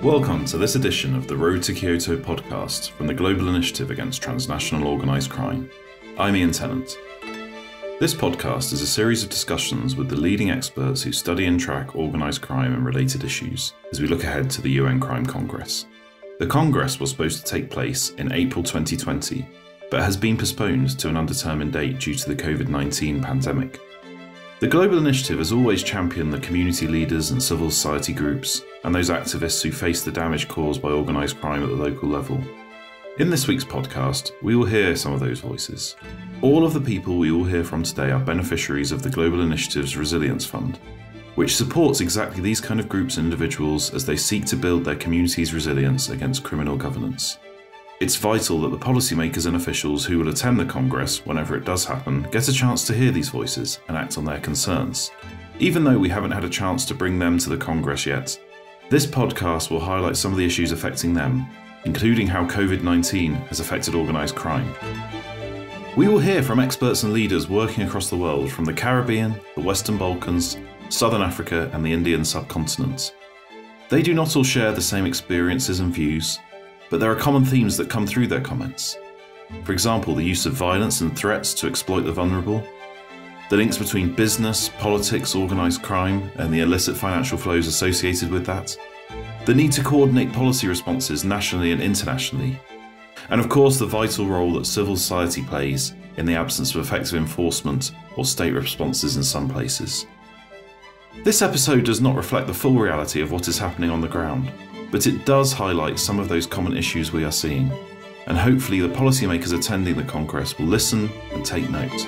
Welcome to this edition of the Road to Kyoto podcast from the Global Initiative Against Transnational Organised Crime. I'm Ian Tennant. This podcast is a series of discussions with the leading experts who study and track organised crime and related issues as we look ahead to the UN Crime Congress. The Congress was supposed to take place in April 2020, but has been postponed to an undetermined date due to the COVID-19 pandemic. The Global Initiative has always championed the community leaders and civil society groups and those activists who face the damage caused by organised crime at the local level. In this week's podcast, we will hear some of those voices. All of the people we will hear from today are beneficiaries of the Global Initiative's Resilience Fund, which supports exactly these kind of groups and individuals as they seek to build their community's resilience against criminal governance. It's vital that the policymakers and officials who will attend the Congress, whenever it does happen, get a chance to hear these voices and act on their concerns. Even though we haven't had a chance to bring them to the Congress yet, this podcast will highlight some of the issues affecting them, including how COVID-19 has affected organised crime. We will hear from experts and leaders working across the world from the Caribbean, the Western Balkans, Southern Africa and the Indian subcontinent. They do not all share the same experiences and views, but there are common themes that come through their comments. For example, the use of violence and threats to exploit the vulnerable, the links between business, politics, organised crime, and the illicit financial flows associated with that, the need to coordinate policy responses nationally and internationally, and of course the vital role that civil society plays in the absence of effective enforcement or state responses in some places. This episode does not reflect the full reality of what is happening on the ground, but it does highlight some of those common issues we are seeing, and hopefully the policymakers attending the Congress will listen and take note.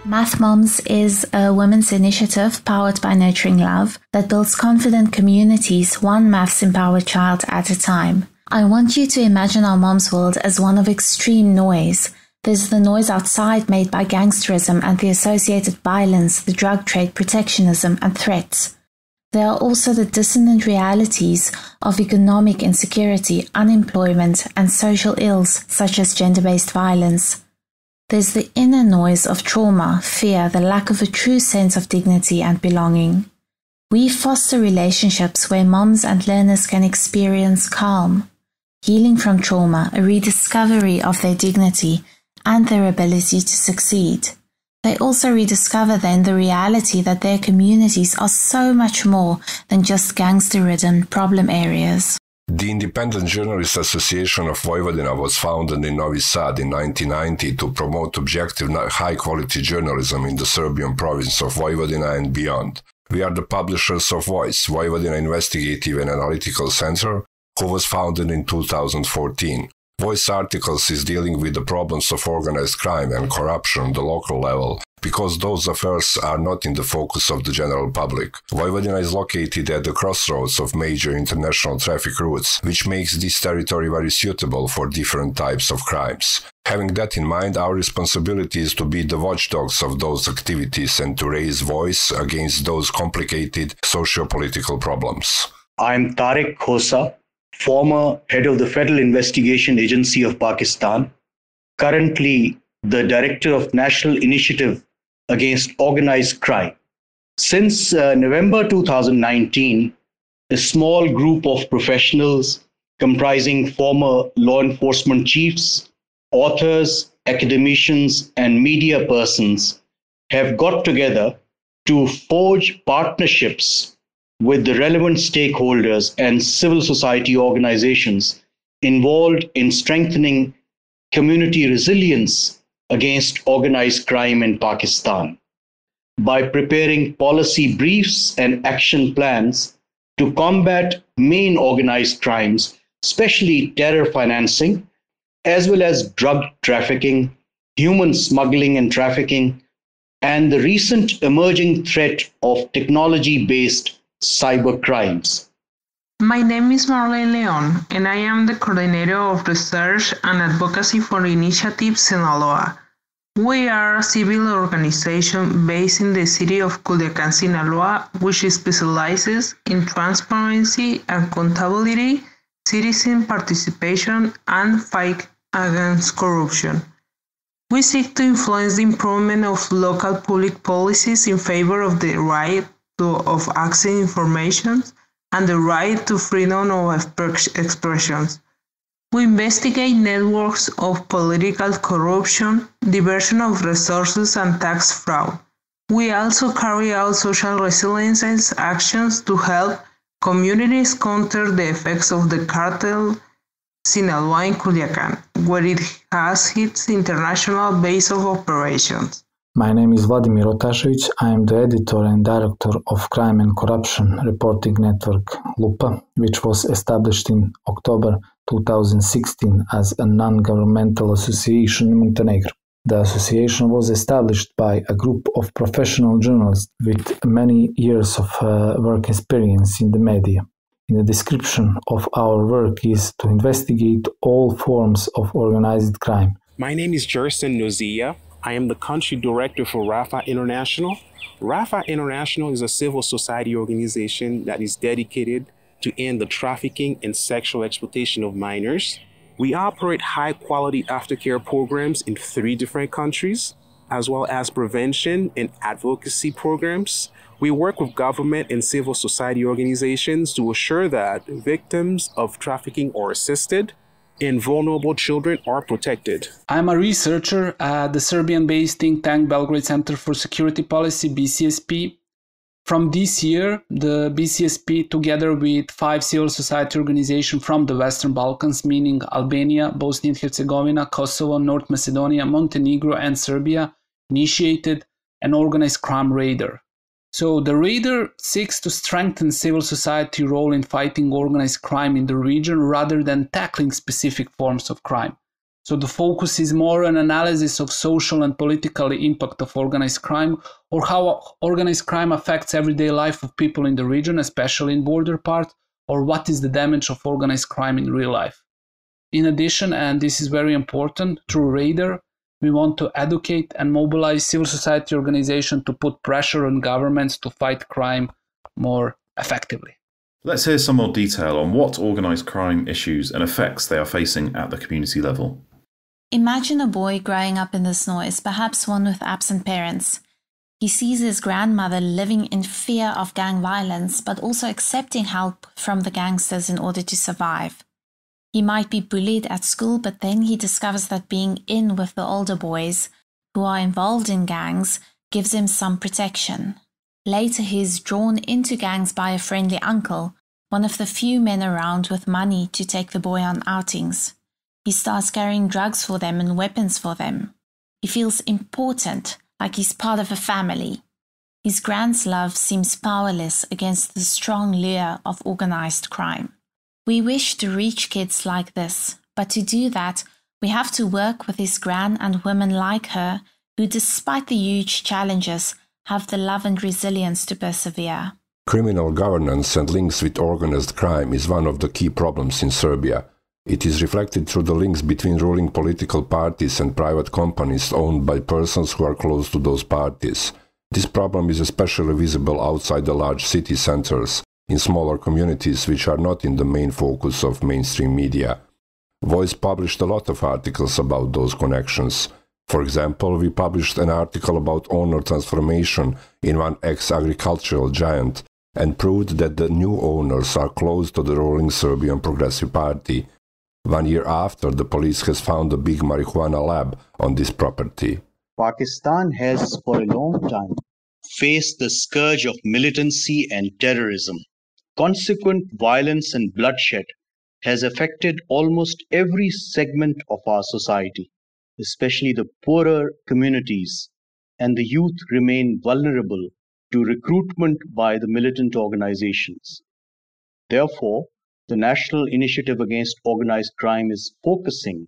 Math Moms is a women's initiative powered by Nurturing Love that builds confident communities, one maths-empowered child at a time. I want you to imagine our mom's world as one of extreme noise. There's the noise outside made by gangsterism and the associated violence, the drug trade, protectionism and threats. There are also the dissonant realities of economic insecurity, unemployment, and social ills such as gender-based violence. There's the inner noise of trauma, fear, the lack of a true sense of dignity and belonging. We foster relationships where moms and learners can experience calm, healing from trauma, a rediscovery of their dignity, and their ability to succeed. They also rediscover then the reality that their communities are so much more than just gangster-ridden problem areas. The Independent Journalists Association of Vojvodina was founded in Novi Sad in 1990 to promote objective, high-quality journalism in the Serbian province of Vojvodina and beyond. We are the publishers of Voice, Vojvodina Investigative and Analytical Center, who was founded in 2014. Voice articles is dealing with the problems of organized crime and corruption on the local level, because those affairs are not in the focus of the general public. Vojvodina is located at the crossroads of major international traffic routes, which makes this territory very suitable for different types of crimes. Having that in mind, our responsibility is to be the watchdogs of those activities and to raise voice against those complicated socio-political problems. I'm Tariq Khosa, former head of the Federal Investigation Agency of Pakistan, currently the Director of National Initiative Against Organized Crime. Since November 2019, a small group of professionals comprising former law enforcement chiefs, authors, academicians, and media persons have got together to forge partnerships with the relevant stakeholders and civil society organizations involved in strengthening community resilience against organized crime in Pakistan by preparing policy briefs and action plans to combat main organized crimes, especially terror financing, as well as drug trafficking, human smuggling and trafficking, and the recent emerging threat of technology-based cyber crimes. My name is Marlene Leon, and I am the Coordinator of Research and Advocacy for Initiative Sinaloa. We are a civil organization based in the city of Culiacan, Sinaloa, which specializes in transparency and accountability, citizen participation, and fight against corruption. We seek to influence the improvement of local public policies in favor of the right of access information and the right to freedom of expression. We investigate networks of political corruption, diversion of resources, and tax fraud. We also carry out social resilience actions to help communities counter the effects of the cartel Sinaloa in Culiacan, where it has its international base of operations. My name is Vladimir Otašević. I am the editor and director of Crime and Corruption Reporting Network LUPA, which was established in October 2016 as a non-governmental association in Montenegro. The association was established by a group of professional journalists with many years of work experience in the media. In the description of our work is to investigate all forms of organized crime. My name is Jerson Nozia. I am the country director for RAFA International. RAFA International is a civil society organization that is dedicated to end the trafficking and sexual exploitation of minors. We operate high-quality aftercare programs in 3 different countries, as well as prevention and advocacy programs. We work with government and civil society organizations to assure that victims of trafficking are assisted and vulnerable children are protected. I'm a researcher at the Serbian-based think tank Belgrade Center for Security Policy, BCSP. From this year, the BCSP, together with 5 civil society organizations from the Western Balkans, meaning Albania, Bosnia and Herzegovina, Kosovo, North Macedonia, Montenegro, and Serbia, initiated an organized crime radar. So the radar seeks to strengthen civil society role in fighting organized crime in the region rather than tackling specific forms of crime. So the focus is more on analysis of social and political impact of organized crime, or how organized crime affects everyday life of people in the region, especially in border part, or what is the damage of organized crime in real life. In addition, and this is very important, through radar, we want to educate and mobilize civil society organizations to put pressure on governments to fight crime more effectively. Let's hear some more detail on what organised crime issues and effects they are facing at the community level. Imagine a boy growing up in this noise, perhaps one with absent parents. He sees his grandmother living in fear of gang violence, but also accepting help from the gangsters in order to survive. He might be bullied at school, but then he discovers that being in with the older boys who are involved in gangs gives him some protection. Later, he is drawn into gangs by a friendly uncle, one of the few men around with money to take the boy on outings. He starts carrying drugs for them and weapons for them. He feels important, like he's part of a family. His grand's love seems powerless against the strong lure of organized crime. We wish to reach kids like this, but to do that, we have to work with his gran and women like her who, despite the huge challenges, have the love and resilience to persevere. Criminal governance and links with organized crime is one of the key problems in Serbia. It is reflected through the links between ruling political parties and private companies owned by persons who are close to those parties. This problem is especially visible outside the large city centers, in smaller communities which are not in the main focus of mainstream media. Voice published a lot of articles about those connections. For example, we published an article about owner transformation in one ex-agricultural giant and proved that the new owners are close to the ruling Serbian Progressive Party. 1 year after, the police has found a big marijuana lab on this property. Pakistan has for a long time faced the scourge of militancy and terrorism. Consequent violence and bloodshed has affected almost every segment of our society, especially the poorer communities, and the youth remain vulnerable to recruitment by the militant organizations. Therefore, the National Initiative Against Organized Crime is focusing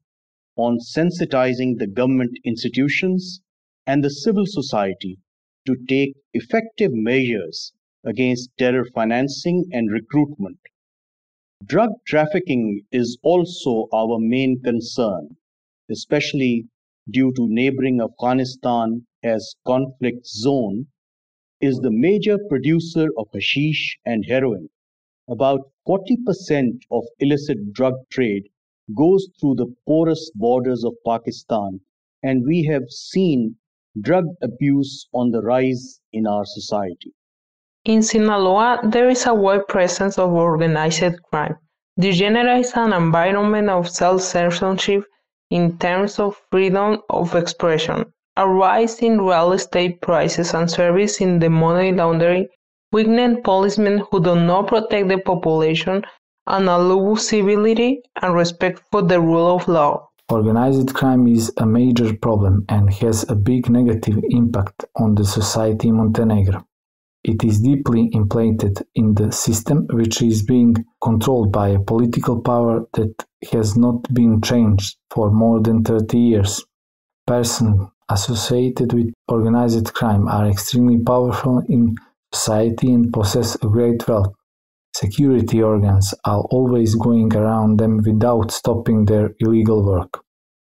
on sensitizing the government institutions and the civil society to take effective measures against terror financing and recruitment. Drug trafficking is also our main concern, especially due to neighboring Afghanistan as conflict zone is the major producer of hashish and heroin. About 40% of illicit drug trade goes through the porous borders of Pakistan, and we have seen drug abuse on the rise in our society. In Sinaloa, there is a wide presence of organized crime. This generates an environment of self-censorship in terms of freedom of expression, a rise in real estate prices and service in the money laundering, weakened policemen who do not protect the population, and a low civility and respect for the rule of law. Organized crime is a major problem and has a big negative impact on the society in Montenegro. It is deeply implanted in the system, which is being controlled by a political power that has not been changed for more than 30 years. Persons associated with organized crime are extremely powerful in society and possess a great wealth. Security organs are always going around them without stopping their illegal work.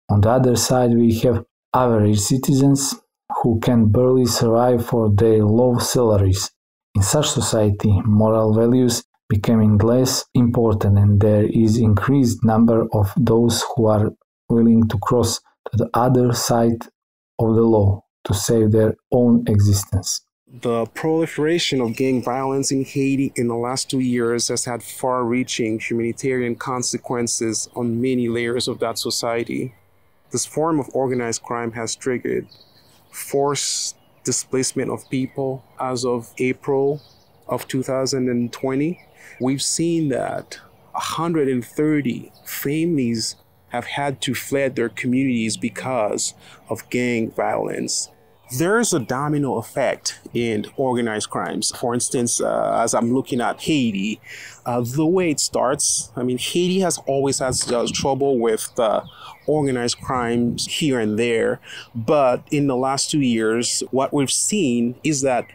On the other side, we have average citizens who can barely survive for their low salaries. In such society, moral values becoming less important, and there is increased number of those who are willing to cross to the other side of the law to save their own existence. The proliferation of gang violence in Haiti in the last 2 years has had far-reaching humanitarian consequences on many layers of that society. This form of organized crime has triggered forced displacement of people. As of April of 2020, we've seen that 130 families have had to flee their communities because of gang violence. There's a domino effect in organized crimes. For instance, as I'm looking at Haiti, the way it starts, Haiti has always had trouble with organized crimes here and there. But in the last 2 years, what we've seen is that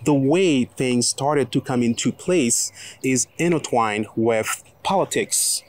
the way things started to come into place is intertwined with politics.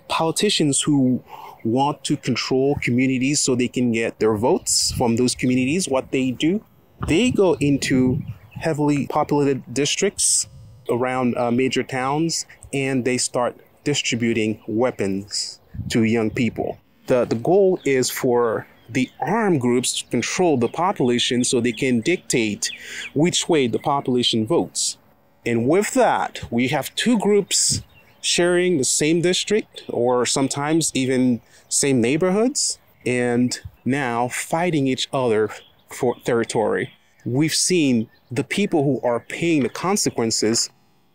Politicians who want to control communities so they can get their votes from those communities, what they do, they go into heavily populated districts around major towns, and they start distributing weapons to young people. The goal is for the armed groups to control the population so they can dictate which way the population votes. And with that, we have two groups sharing the same district or sometimes even same neighborhoods, and now fighting each other for territory. We've seen the people who are paying the consequences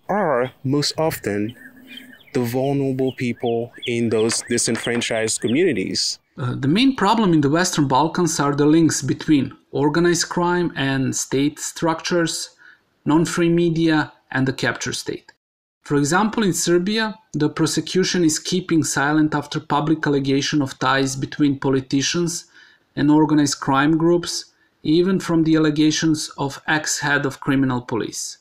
are most often the vulnerable people in those disenfranchised communities. The main problem in the Western Balkans are the links between organized crime and state structures, non-free media, and the capture state. For example, in Serbia, the prosecution is keeping silent after public allegation of ties between politicians and organized crime groups, even from the allegations of ex-head of criminal police.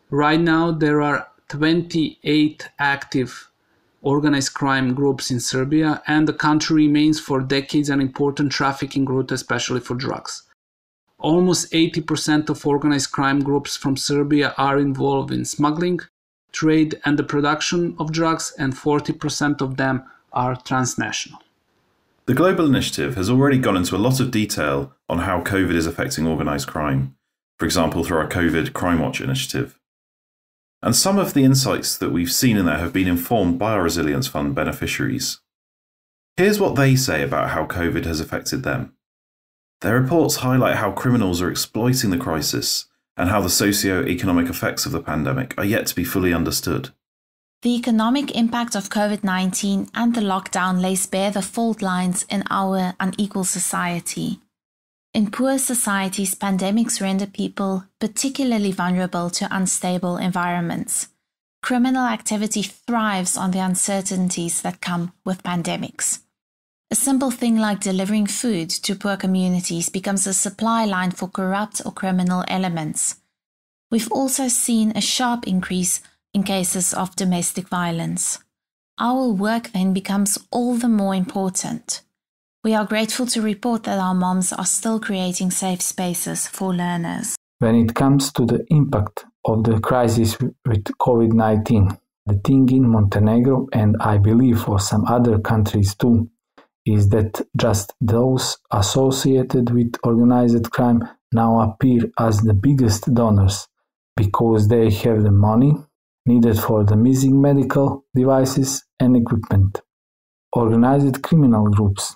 Right now, there are 28 active organized crime groups in Serbia, and the country remains for decades an important trafficking route, especially for drugs. Almost 80% of organized crime groups from Serbia are involved in smuggling, trade, and the production of drugs, and 40% of them are transnational. The Global Initiative has already gone into a lot of detail on how COVID is affecting organised crime, for example through our COVID Crime Watch initiative. And some of the insights that we've seen in there have been informed by our Resilience Fund beneficiaries. Here's what they say about how COVID has affected them. Their reports highlight how criminals are exploiting the crisis and how the socio-economic effects of the pandemic are yet to be fully understood. The economic impact of COVID-19 and the lockdown lays bare the fault lines in our unequal society. In poor societies, pandemics render people particularly vulnerable to unstable environments. Criminal activity thrives on the uncertainties that come with pandemics. A simple thing like delivering food to poor communities becomes a supply line for corrupt or criminal elements. We've also seen a sharp increase in cases of domestic violence. Our work then becomes all the more important. We are grateful to report that our moms are still creating safe spaces for learners. When it comes to the impact of the crisis with COVID-19, the thing in Montenegro, and I believe for some other countries too, is that just those associated with organized crime now appear as the biggest donors, because they have the money needed for the missing medical devices and equipment. Organized criminal groups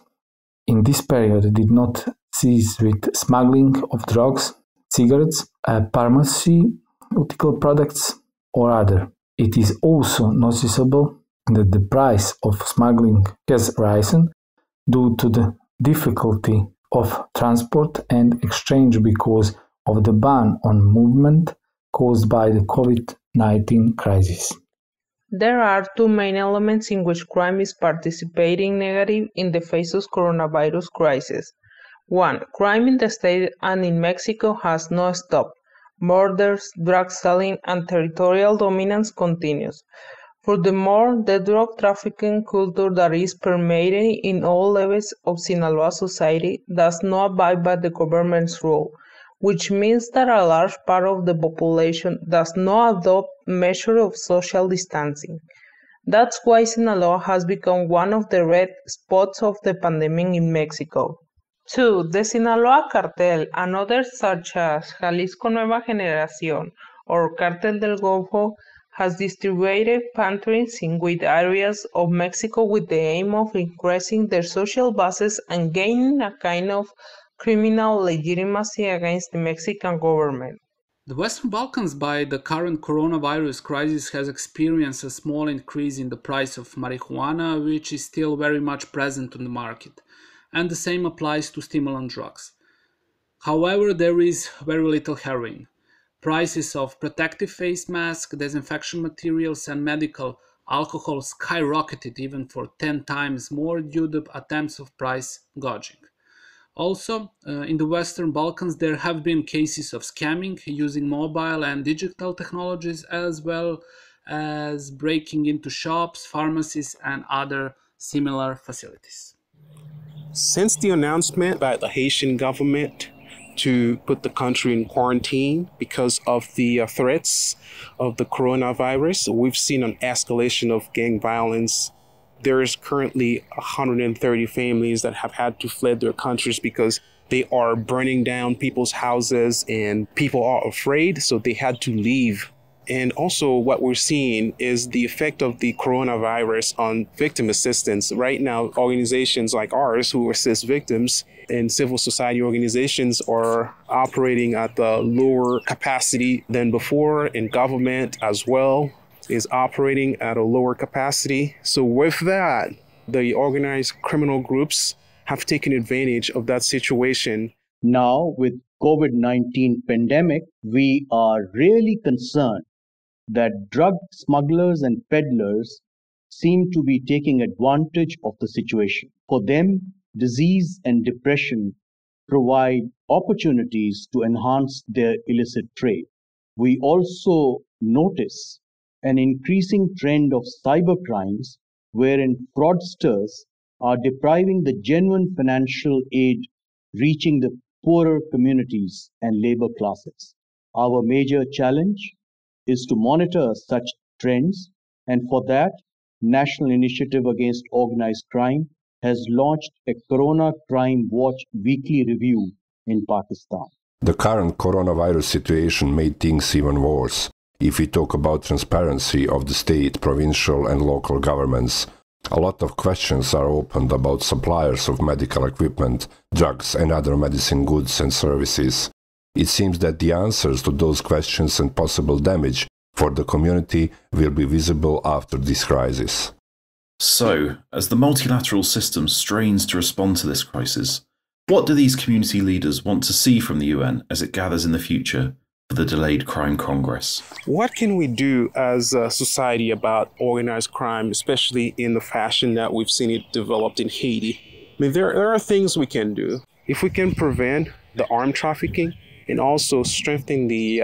in this period did not cease with smuggling of drugs, cigarettes, pharmaceutical products, or other. It is also noticeable that the price of smuggling has risen due to the difficulty of transport and exchange because of the ban on movement caused by the COVID-19 crisis. There are two main elements in which crime is participating negative in the face of coronavirus crisis. One, crime in the state and in Mexico has no stop. Murders, drug selling, and territorial dominance continues. Furthermore, the drug trafficking culture that is permeating in all levels of Sinaloa society does not abide by the government's rule, which means that a large part of the population does not adopt measures of social distancing. That's why Sinaloa has become one of the red spots of the pandemic in Mexico. 2. The Sinaloa Cartel and others such as Jalisco Nueva Generación or Cartel del Golfo has distributed pantries in wide areas of Mexico with the aim of increasing their social bases and gaining a kind of criminal legitimacy against the Mexican government. The Western Balkans, by the current coronavirus crisis, has experienced a small increase in the price of marijuana, which is still very much present on the market, and the same applies to stimulant drugs. However, there is very little heroin. Prices of protective face masks, disinfection materials, and medical alcohol skyrocketed even for 10 times more due to attempts of price gouging. Also, in the Western Balkans, there have been cases of scamming using mobile and digital technologies, as well as breaking into shops, pharmacies, and other similar facilities. Since the announcement by the Haitian government to put the country in quarantine because of the threats of the coronavirus, we've seen an escalation of gang violence. There is currently 130 families that have had to flee their countries because they are burning down people's houses and people are afraid, so they had to leave. And also what we're seeing is the effect of the coronavirus on victim assistance. Right now, organizations like ours who assist victims and civil society organizations are operating at the lower capacity than before, and government as well is operating at a lower capacity. So with that, the organized criminal groups have taken advantage of that situation. Now, with COVID-19 pandemic, we are really concerned that drug smugglers and peddlers seem to be taking advantage of the situation. For them, disease and depression provide opportunities to enhance their illicit trade. We also notice an increasing trend of cybercrimes wherein fraudsters are depriving the genuine financial aid reaching the poorer communities and labor classes. Our major challenge is to monitor such trends, and for that, National Initiative Against Organized Crime has launched a Corona Crime Watch weekly review in Pakistan. The current coronavirus situation made things even worse. If we talk about transparency of the state, provincial and local governments, a lot of questions are opened about suppliers of medical equipment, drugs and other medicine goods and services. It seems that the answers to those questions and possible damage for the community will be visible after this crisis. So, as the multilateral system strains to respond to this crisis, what do these community leaders want to see from the UN as it gathers in the future for the delayed Crime Congress? What can we do as a society about organized crime, especially in the fashion that we've seen it developed in Haiti? I mean, there are things we can do. If we can prevent the armed trafficking and also strengthen the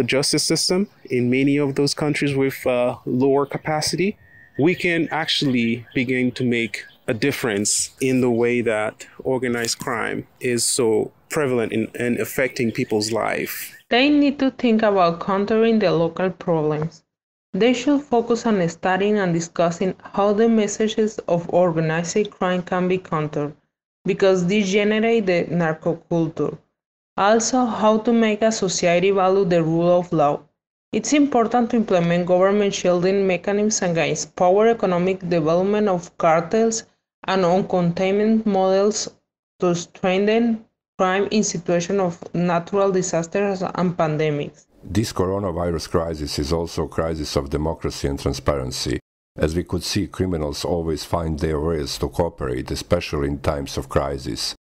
justice system in many of those countries with lower capacity, we can actually begin to make a difference in the way that organized crime is so prevalent in affecting people's life. They need to think about countering the local problems. They should focus on studying and discussing how the messages of organized crime can be countered, because these generate the narco culture. Also, how to make a society value the rule of law, It's important to implement government shielding mechanisms against power, economic development of cartels, and on containment models to strengthen crime in situations of natural disasters and pandemics. This coronavirus crisis is also a crisis of democracy and transparency. As we could see, criminals always find their ways to cooperate, especially in times of crisis.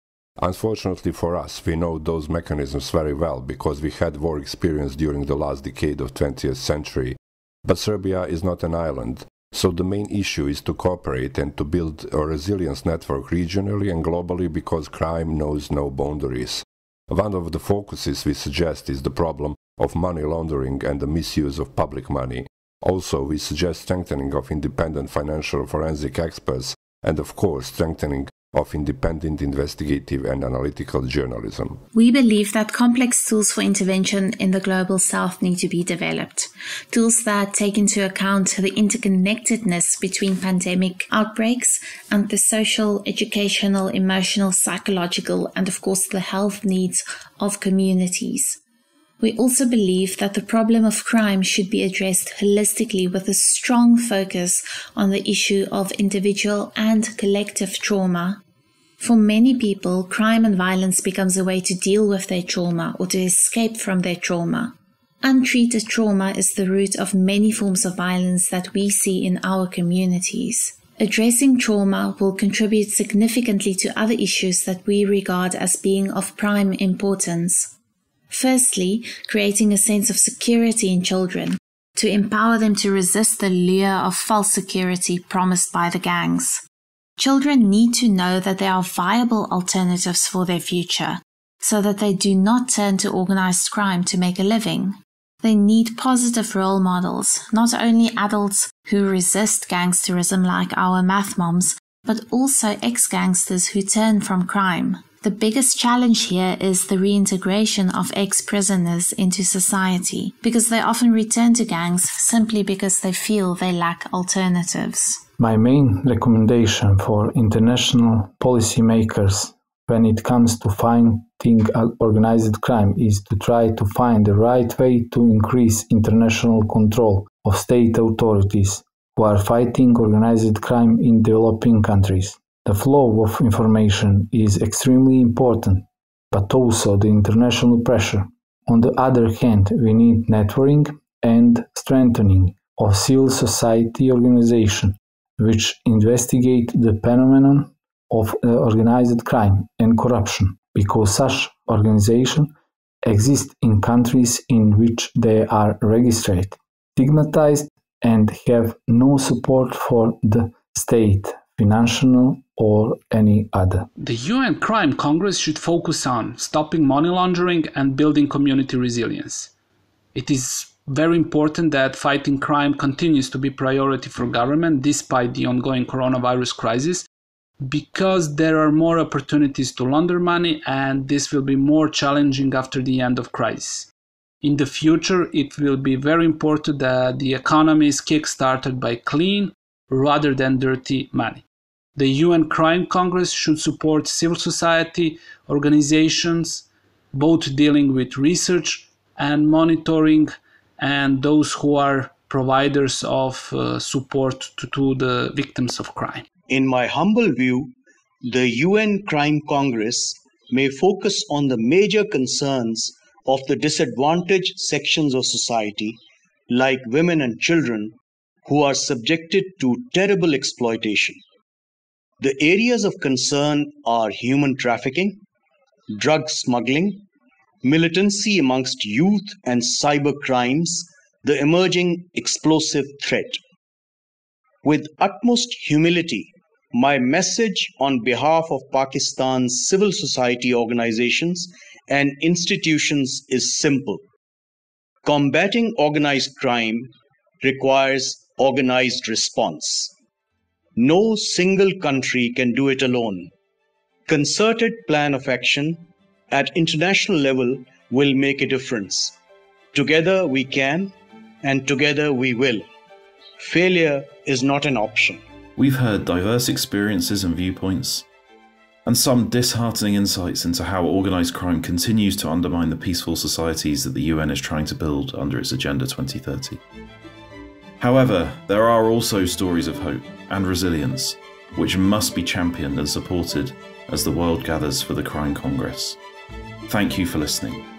Unfortunately for us, we know those mechanisms very well because we had war experience during the last decade of 20th century. But Serbia is not an island, so the main issue is to cooperate and to build a resilience network regionally and globally because crime knows no boundaries. One of the focuses we suggest is the problem of money laundering and the misuse of public money. Also, we suggest strengthening of independent financial forensic experts and, of course, strengthening of independent investigative and analytical journalism. We believe that complex tools for intervention in the global south need to be developed. Tools that take into account the interconnectedness between pandemic outbreaks and the social, educational, emotional, psychological, and of course the health needs of communities. We also believe that the problem of crime should be addressed holistically with a strong focus on the issue of individual and collective trauma. For many people, crime and violence becomes a way to deal with their trauma or to escape from their trauma. Untreated trauma is the root of many forms of violence that we see in our communities. Addressing trauma will contribute significantly to other issues that we regard as being of prime importance. Firstly, creating a sense of security in children, to empower them to resist the lure of false security promised by the gangs. Children need to know that there are viable alternatives for their future, so that they do not turn to organized crime to make a living. They need positive role models, not only adults who resist gangsterism like our math moms, but also ex-gangsters who turn from crime. The biggest challenge here is the reintegration of ex-prisoners into society, because they often return to gangs simply because they feel they lack alternatives. My main recommendation for international policymakers when it comes to fighting organized crime is to try to find the right way to increase international control of state authorities who are fighting organized crime in developing countries. The flow of information is extremely important, but also the international pressure. On the other hand, we need networking and strengthening of civil society organizations which investigate the phenomenon of organized crime and corruption, because such organizations exist in countries in which they are registered, stigmatized, and have no support for the state, financial or any other. The UN Crime Congress should focus on stopping money laundering and building community resilience. It is very important that fighting crime continues to be a priority for government despite the ongoing coronavirus crisis, because there are more opportunities to launder money and this will be more challenging after the end of crisis. In the future, it will be very important that the economy is kick-started by clean rather than dirty money. The UN Crime Congress should support civil society organizations, both dealing with research and monitoring, and those who are providers of support to the victims of crime. In my humble view, the UN Crime Congress may focus on the major concerns of the disadvantaged sections of society, like women and children, who are subjected to terrible exploitation. The areas of concern are human trafficking, drug smuggling, militancy amongst youth, and cyber crimes, the emerging explosive threat. With utmost humility, my message on behalf of Pakistan's civil society organizations and institutions is simple. Combating organized crime requires organized response. No single country can do it alone. Concerted plan of action at international level will make a difference. Together we can, and together we will. Failure is not an option. We've heard diverse experiences and viewpoints. and some disheartening insights into how organised crime continues to undermine the peaceful societies that the UN is trying to build under its Agenda 2030. However, there are also stories of hope and resilience, which must be championed and supported as the world gathers for the Crime Congress. Thank you for listening.